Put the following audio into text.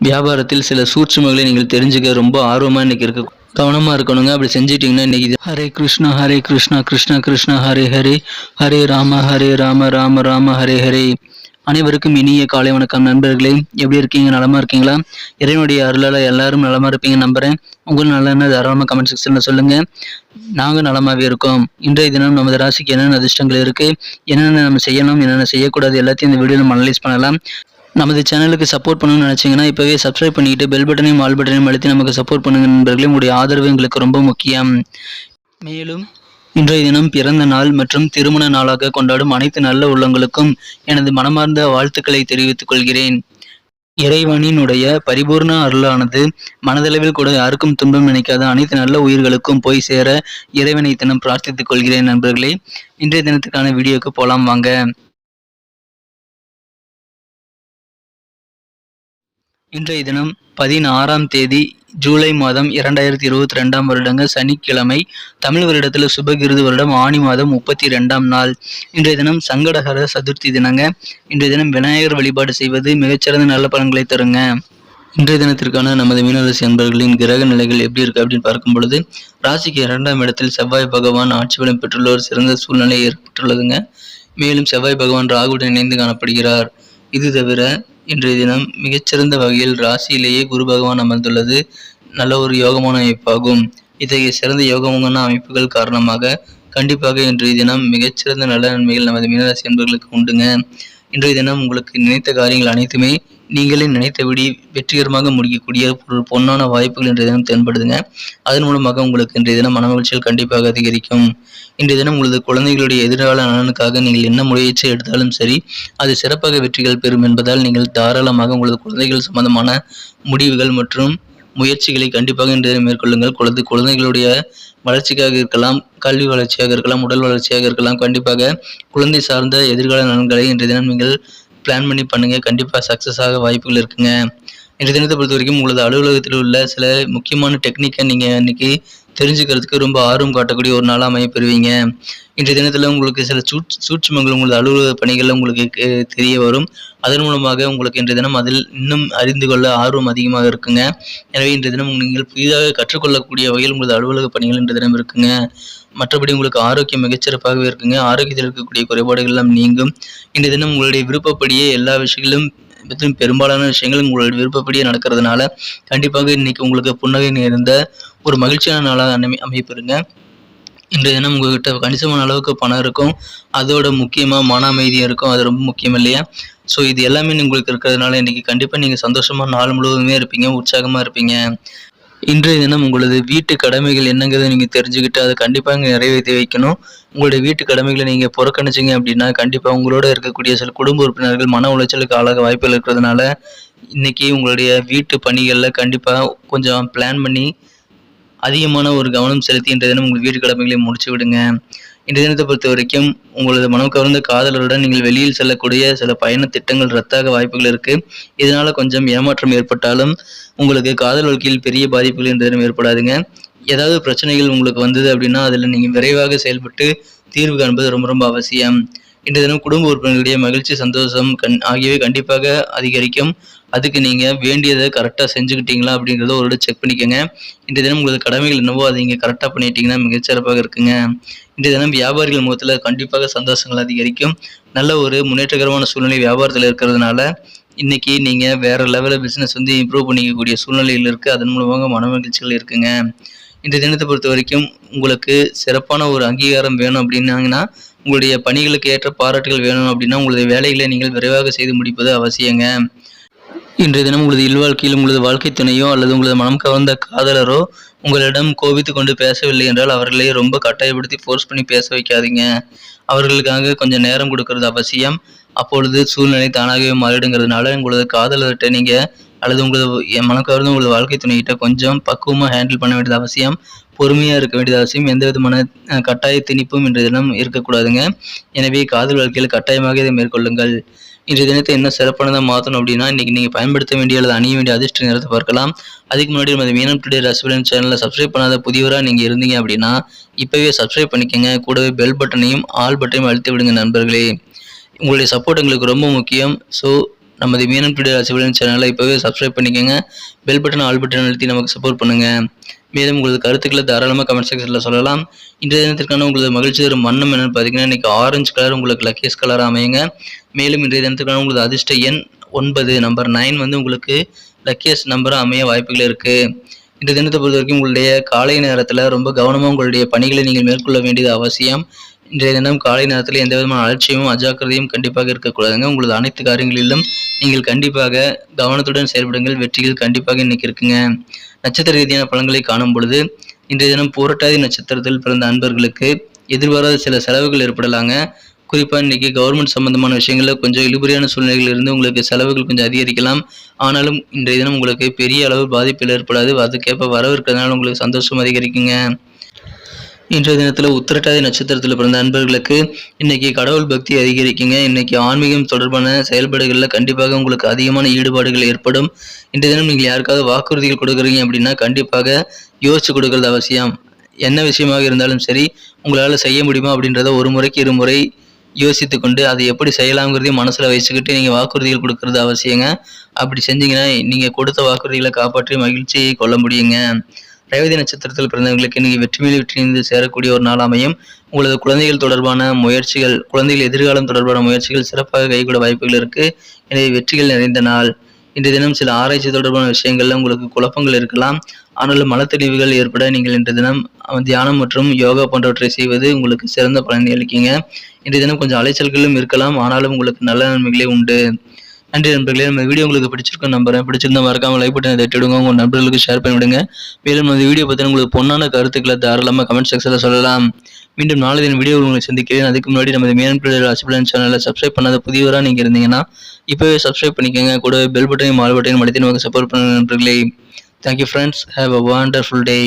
வியாபாரத்தில் சில சூட்சுமங்களை நீங்கள் தெரிஞ்சுக்க ரொம்ப ஆர்வமாக இன்னைக்கு இருக்க கவனமாக இருக்கணுங்க. அப்படி செஞ்சிட்டிங்கன்னா இன்னைக்கு ஹரே கிருஷ்ணா கிருஷ்ணா கிருஷ்ணா ஹரே ஹரே ஹரே ராம ராம ராம ஹரே ஹரே. அனைவருக்கும் இனிய காலை வணக்கம் நண்பர்களே. எப்படி இருக்கீங்க? நலமா இருக்கீங்களா? இறைவனுடைய அருளால் எல்லாரும் நலமா இருப்பீங்க நம்புறேன். உங்களுக்கு நல்ல தாராளமாக கமெண்ட் செக்ஷன்ல சொல்லுங்க. நாங்கள் நலமாகவே இருக்கோம். இன்றைய தினம் நமது ராசிக்கு என்னென்ன அதிர்ஷ்டங்கள் இருக்கு, என்னென்ன நம்ம செய்யணும், என்னென்ன செய்யக்கூடாது எல்லாத்தையும் இந்த வீடியோ நம்ம அனலைஸ் பண்ணலாம். நமது சேனலுக்கு சப்போர்ட் பண்ணணும்னு நினச்சிங்கன்னா இப்போவே சப்ஸ்கிரைப் பண்ணிட்டு பெல் பட்டனையும் ஆல் பட்டனையும் அழுத்தி நமக்கு சப்போர்ட் பண்ணுங்க நண்பர்களே. உங்களுடைய ஆதரவு எங்களுக்கு ரொம்ப முக்கியம். மேலும் இன்றைய தினம் பிறந்த நாள் மற்றும் திருமண நாளாக கொண்டாடும் அனைத்து நல்ல உள்ளங்களுக்கும் எனது மனமார்ந்த வாழ்த்துக்களை தெரிவித்துக் கொள்கிறேன். இறைவனினுடைய பரிபூர்ண அருளானது மனதளவில் கூட யாருக்கும் துன்பம் நினைக்காத அனைத்து நல்ல உயிர்களுக்கும் போய் சேர இறைவனை தினம் பிரார்த்தித்துக் கொள்கிறேன் நண்பர்களே. இன்றைய தினத்துக்கான வீடியோக்கு போலாம் வாங்க. இன்றைய தினம் 16ஆம் தேதி ஜூலை மாதம் 2022ஆம் வருடங்க சனிக்கிழமை. தமிழ் வருடத்தில் சுபகிருது வருடம் ஆணி மாதம் 32ஆம் நாள். இன்றைய தினம் சங்கடஹர சதுர்த்தி தினங்க. இன்றைய தினம் விநாயகர் வழிபாடு செய்வது மிகச்சிறந்த நல்ல பலன்களை தருங்க. இன்றைய தினத்திற்கான நமது மீனராசி அன்பர்களின் கிரக நிலைகள் எப்படி இருக்கு அப்படின்னு பார்க்கும் பொழுது, ராசிக்கு 2ஆம் இடத்தில் செவ்வாய் பகவான் ஆட்சி பலம் பெற்றுள்ள ஒரு சிறந்த சூழ்நிலை ஏற்பட்டுள்ளதுங்க. மேலும் செவ்வாய் பகவான் ராகுடன் இணைந்து காணப்படுகிறார். இது தவிர இன்றைய தினம் மிகச்சிறந்த வகையில் ராசியிலேயே குரு பகவான் அமர்ந்துள்ளது நல்ல ஒரு யோகமான அமைப்பாகும். இத்தகைய சிறந்த யோகமான அமைப்புகள் காரணமாக கண்டிப்பாக இன்றைய தினம் மிகச்சிறந்த நல்ல நன்மைகள் நமது மீனராசி அன்பர்களுக்கு உண்டுங்க. இன்றைய தினம் உங்களுக்கு நினைத்த காரியங்கள் அனைத்துமே நீங்களே நினைத்தபடி வெற்றிகரமாக முடிக்கக்கூடிய ஒரு பொன்னான வாய்ப்புகள் இன்றைய தினம் தென்படுதுங்க. அதன் மூலமாக உங்களுக்கு இன்றைய தினம் மனமகிழ்ச்சிகள் கண்டிப்பாக அதிகரிக்கும். இன்றைய தினம் உங்களது குழந்தைகளுடைய எதிர்கால நலனுக்காக நீங்கள் என்ன முயற்சி எடுத்தாலும் சரி, அது சிறப்பாக வெற்றிகள் பெறும் என்பதால் நீங்கள் தாராளமாக உங்களது குழந்தைகள் சம்பந்தமான முடிவுகள் மற்றும் முயற்சிகளை கண்டிப்பாக இன்றைய தினம் மேற்கொள்ளுங்கள். குழந்தைகளுடைய வளர்ச்சிக்காக இருக்கலாம், கல்வி வளர்ச்சியாக இருக்கலாம், உடல் வளர்ச்சியாக இருக்கலாம். கண்டிப்பாக குழந்தை சார்ந்த எதிர்கால நலன்களை இன்றைய தினம் நீங்கள் பிளான் பண்ணி பண்ணுங்க. கண்டிப்பாக சக்ஸஸ் ஆக வாய்ப்புகள் இருக்குங்க. இன்றைய தினத்தை பொறுத்த வரைக்கும் உங்களது அலுவலகத்தில் உள்ள சில முக்கியமான டெக்னிக்கை நீங்கள் இன்னைக்கு தெரிஞ்சுக்கிறதுக்கு ரொம்ப ஆர்வம் காட்டக்கூடிய ஒரு நாளாக அமைய பெறுவீங்க. இன்றைய தினத்தில் உங்களுக்கு சில சூட்சுமங்கள் உங்களது அலுவலக பணிகளில் உங்களுக்கு தெரிய வரும். அதன் மூலமாக உங்களுக்கு இன்றைய தினம் அதில் இன்னும் அறிந்து கொள்ள ஆர்வம் அதிகமாக இருக்குங்க. எனவே இன்றைய தினம் நீங்கள் புதிதாக கற்றுக்கொள்ளக்கூடிய வகையில் உங்களது அலுவலக பணிகள் இன்றைய தினம் இருக்குங்க. மற்றபடி உங்களுக்கு ஆரோக்கியம் மிகச்சிறப்பாகவே இருக்குங்க. ஆரோக்கியத்தில் இருக்கக்கூடிய குறைபாடுகள் எல்லாம் நீங்கும். இன்றைய தினம் உங்களுடைய விருப்பப்படியே எல்லா விஷயங்களும் பெரும்பாலான விஷயங்கள் உங்களுடைய விருப்பப்படியே நடக்கிறதுனால கண்டிப்பாக இன்னைக்கு உங்களுக்கு புன்னகை நிறைந்த ஒரு மகிழ்ச்சியான நாளாக அமைப்பெறுங்க. இன்றைய தினம் உங்ககிட்ட கணிசமான அளவுக்கு பணம் இருக்கும். அதோட முக்கியமாக மன அமைதியாக இருக்கும். அது ரொம்ப முக்கியம் இல்லையா? ஸோ இது எல்லாமே உங்களுக்கு இருக்கிறதுனால இன்னைக்கு கண்டிப்பாக நீங்கள் சந்தோஷமாக நாள் முழுவதுமே இருப்பீங்க, உற்சாகமாக இருப்பீங்க. இன்றைய தினம் உங்களது வீட்டு கடமைகள் என்னங்கிறத நீங்கள் தெரிஞ்சுக்கிட்டு அதை கண்டிப்பாக இங்கே நிறைவேற்றி வைக்கணும். உங்களுடைய வீட்டு கடமைகளை நீங்கள் புறக்கணிச்சிங்க அப்படின்னா கண்டிப்பாக உங்களோட இருக்கக்கூடிய சில குடும்ப உறுப்பினர்கள் மன உளைச்சலுக்கு ஆளாக வாய்ப்புகள் இருக்கிறதுனால இன்னைக்கு உங்களுடைய வீட்டு பணிகளில் கண்டிப்பாக கொஞ்சம் பிளான் பண்ணி அதிகமான ஒரு கவனம் செலுத்தி இன்றைய தினம் உங்கள் வீட்டு கடமைகளை முடிச்சு விடுங்க. இன்றைய தினத்தை பொறுத்த வரைக்கும் உங்களது மனம் கவர்ந்த காதலருடன் நீங்கள் வெளியில் செல்லக்கூடிய சில பயண திட்டங்கள் ரத்தாக வாய்ப்புகள் இருக்கு. இதனால கொஞ்சம் ஏமாற்றம் ஏற்பட்டாலும் உங்களுக்கு காதல் வாழ்க்கையில் பெரிய பாதிப்புகள் இன்றைய தினம் ஏற்படாதுங்க. ஏதாவது பிரச்சனைகள் உங்களுக்கு வந்தது அப்படின்னா அதில் நீங்கள் விரைவாக செயல்பட்டு தீர்வு காண்பது ரொம்ப ரொம்ப அவசியம். இன்றைய தினம் குடும்ப உறுப்பினர்களுடைய மகிழ்ச்சி, சந்தோஷம் ஆகியவை கண்டிப்பாக அதிகரிக்கும். அதுக்கு நீங்கள் வேண்டியதை கரெக்டாக செஞ்சுக்கிட்டீங்களா அப்படிங்கிறத ஒரு செக் பண்ணிக்கோங்க. இன்றைய தினம் உங்களது கடமைகள் என்னவோ அதை நீங்கள் கரெக்டாக பண்ணிட்டீங்கன்னா மிகச்சிறப்பாக இருக்குங்க. இன்றைய தினம் வியாபாரிகள் முகத்தில் கண்டிப்பாக சந்தோஷங்கள் அதிகரிக்கும். நல்ல ஒரு முன்னேற்றகரமான சூழ்நிலை வியாபாரத்தில் இருக்கிறதுனால இன்னைக்கு நீங்கள் வேற லெவலில் பிஸ்னஸ் இம்ப்ரூவ் பண்ணிக்கக்கூடிய சூழ்நிலையில் இருக்குது. அதன் மூலமாக மன மகிழ்ச்சிகள் இருக்குங்க. இன்றைய தினத்தை பொறுத்த வரைக்கும் உங்களுக்கு சிறப்பான ஒரு அங்கீகாரம் வேணும் அப்படின்னாங்கன்னா, உங்களுடைய பணிகளுக்கு ஏற்ற பாராட்டுகள் வேணும் அப்படின்னா உங்களது வேலைகளை நீங்கள் விரைவாக செய்து முடிப்பது அவசியங்க. இன்றைய தினம் உங்களது இல்வாழ்க்கையில் உங்களது வாழ்க்கை துணையோ அல்லது உங்களது மனம் கவர்ந்த காதலரோ உங்களிடம் கோபித்து கொண்டு பேசவில்லை என்றால் அவர்களை ரொம்ப கட்டாயப்படுத்தி ஃபோர்ஸ் பண்ணி பேச வைக்காதீங்க. அவர்களுக்காக கொஞ்சம் நேரம் கொடுக்கறது அவசியம். அப்பொழுது சூழ்நிலை தானாகவே மாறிடுங்கிறதுனால உங்களது காதலர்கிட்ட நீங்கள் அல்லது உங்களது மனம் கவர்ந்த உங்களது வாழ்க்கை துணைகிட்ட கொஞ்சம் பக்குவமாக ஹேண்டில் பண்ண வேண்டியது அவசியம். பொறுமையாக இருக்க வேண்டியது அவசியம். எந்த விதமான கட்டாய திணிப்பும் இன்றைய தினம் இருக்கக்கூடாதுங்க. எனவே காதல் வாழ்க்கையில் கட்டாயமாக இதை மேற்கொள்ளுங்கள். இன்றைய தினத்தை என்ன சிறப்பானதாக மாற்றணும் அப்படின்னா, இன்றைக்கி நீங்கள் பயன்படுத்த வேண்டிய அல்லது அணிய வேண்டிய அதிர்ஷ்ட நேரத்தை பார்க்கலாம். அதுக்கு முன்னாடி நம்ம மீனம் டுடே ராசிபலன் சேனலில் சப்ஸ்கிரைப் பண்ணாத புதியவராக நீங்கள் இருந்தீங்க அப்படின்னா இப்போவே சப்ஸ்கிரைப் பண்ணிக்கோங்க. கூடவே பெல் பட்டனையும் ஆல் பட்டனையும் அழுத்தி விடுங்க நண்பர்களே. உங்களுடைய சப்போர்ட் எங்களுக்கு ரொம்ப முக்கியம். ஸோ நமது மீனன் டுடே ராசிபலன் சேனலை இப்போவே சப்ஸ்கிரைப் பண்ணிக்கோங்க. பெல் பட்டன் ஆல் பட்டன் அழுத்தி நமக்கு சப்போர்ட் பண்ணுங்கள். மேலும் உங்களது கருத்துக்களை தாராளமாக கமெண்ட் செக்ஷனில் சொல்லலாம். இன்றைய தினத்திற்கான உங்களது மகிழ்ச்சி தரும் வண்ணம் என்னென்னு பார்த்தீங்கன்னா, இன்றைக்கி ஆரஞ்சு கலர் உங்களுக்கு லக்கியஸ்ட் கலர் அமையுங்க. மேலும் இன்றைய தினத்திற்கான உங்களது அதிர்ஷ்ட எண் 9 நம்பர் 9 வந்து உங்களுக்கு லக்கியஸ்ட் நம்பராக அமைய வாய்ப்புகள் இருக்குது. இந்த தினத்தை பொறுத்த வரைக்கும் உங்களுடைய காலை நேரத்தில் ரொம்ப கவனமாக உங்களுடைய பணிகளை நீங்கள் மேற்கொள்ள வேண்டியது அவசியம். இன்றைய தினம் காலை நேரத்தில் எந்த விதமான அலட்சியமும் அஜாக்கிரதையும் கண்டிப்பாக இருக்கக்கூடாதுங்க. உங்களது அனைத்து காரியங்களிலும் நீங்கள் கண்டிப்பாக கவனத்துடன் செயல்படுங்கள். வெற்றிகள் கண்டிப்பாக இன்னைக்கு இருக்குங்க. நட்சத்திர ரீதியான பலன்களை காணும் பொழுது இன்றைய தினம் பூரட்டாதி நட்சத்திரத்தில் பிறந்த அன்பர்களுக்கு எதிர்பாராத சில செலவுகள் ஏற்படலாங்க. குறிப்பாக இன்றைக்கி கவர்மெண்ட் சம்பந்தமான விஷயங்களில் கொஞ்சம் இழுபறியான சூழ்நிலைகள் இருந்து உங்களுக்கு செலவுகள் கொஞ்சம் அதிகரிக்கலாம். ஆனாலும் இன்றைய தினம் உங்களுக்கு பெரிய அளவு பாதிப்பில் ஏற்படாது. அதுக்கேற்ப வரவு இருக்கிறதுனால உங்களுக்கு சந்தோஷம் அதிகரிக்குங்க. இன்றைய தினத்தில் உத்திரட்டாதி நட்சத்திரத்தில் பிறந்த அன்பர்களுக்கு இன்னைக்கு கடவுள் பக்தி அதிகரிக்குங்க. இன்னைக்கு ஆன்மீகம் தொடர்பான செயல்பாடுகளில் கண்டிப்பாக உங்களுக்கு அதிகமான ஈடுபாடுகள் ஏற்படும். இன்றைய தினம் நீங்கள் யாருக்காவது வாக்குறுதிகள் கொடுக்குறீங்க அப்படின்னா கண்டிப்பாக யோசிச்சு கொடுக்கறது அவசியம். என்ன விஷயமாக இருந்தாலும் சரி, உங்களால் செய்ய முடியுமா அப்படின்றத ஒரு முறைக்கு இருமுறை யோசித்து கொண்டு அதை எப்படி செய்யலாம்ங்கிறதையும் மனசில் வச்சுக்கிட்டு நீங்கள் வாக்குறுதிகள் கொடுக்கறது அவசியங்க. அப்படி செஞ்சீங்கன்னா நீங்கள் கொடுத்த வாக்குறுதிகளை காப்பாற்றி மகிழ்ச்சியை கொள்ள முடியுங்க. ரேவதி நட்சத்திரத்தில் பிறந்தவர்களுக்கு இன்னைக்கு வெற்றி மேல் வெற்றி சேரக்கூடிய ஒரு நாள் அமையும். உங்களது குழந்தைகள் தொடர்பான முயற்சிகள், குழந்தைகள் எதிர்காலம் தொடர்பான முயற்சிகள் சிறப்பாக கைகூட வாய்ப்புகள் இருக்கு. எனவே வெற்றிகள் நிறைந்த நாள். இன்றைய தினம் சில ஆராய்ச்சி தொடர்பான விஷயங்கள்ல உங்களுக்கு குழப்பங்கள் இருக்கலாம். ஆனாலும் மனத்தெளிவுகள் ஏற்பட நீங்கள் இன்றைய தினம் தியானம் மற்றும் யோகா போன்றவற்றை செய்வது உங்களுக்கு சிறந்த பலனை அளிக்குங்க. இன்றைய தினம் கொஞ்சம் அலைச்சல்களும் இருக்கலாம். ஆனாலும் உங்களுக்கு நல்ல நன்மைகளே உண்டு. நன்றி நண்பர்களே. நம்ம வீடியோ உங்களுக்கு பிடிச்சிருக்கும் நம்புறேன். பிடிச்சிருந்தா மறக்காம லைக் பட்டனை தட்டிவிடுங்க. உங்கள் நண்பர்களுக்கு ஷேர் பண்ணிவிடுங்க. மேலும் இந்த வீடியோ பற்றி உங்களுக்கு பொன்னான கருத்துக்களை தாராளமாக கமெண்ட் செக்ஷனில் சொல்லலாம். மீண்டும் நாளை தின வீடியோ உங்களை சந்திக்கிறேன். அதுக்கு முன்னாடி நமது மீனன் டுடே ராசிபலன் சேனலை சப்ஸ்கிரைப் பண்ணாத புதியவராக நீங்கள் இருந்தீங்கன்னா இப்போவே சப்ஸ்கிரைப் பண்ணிக்கோங்க. கூட பெல் பட்டனையும் ஆல் பட்டனையும் அழுத்தி நமக்கு சப்போர்ட் பண்ணுங்க நண்பர்களே. Thank you friends. Have a wonderful day.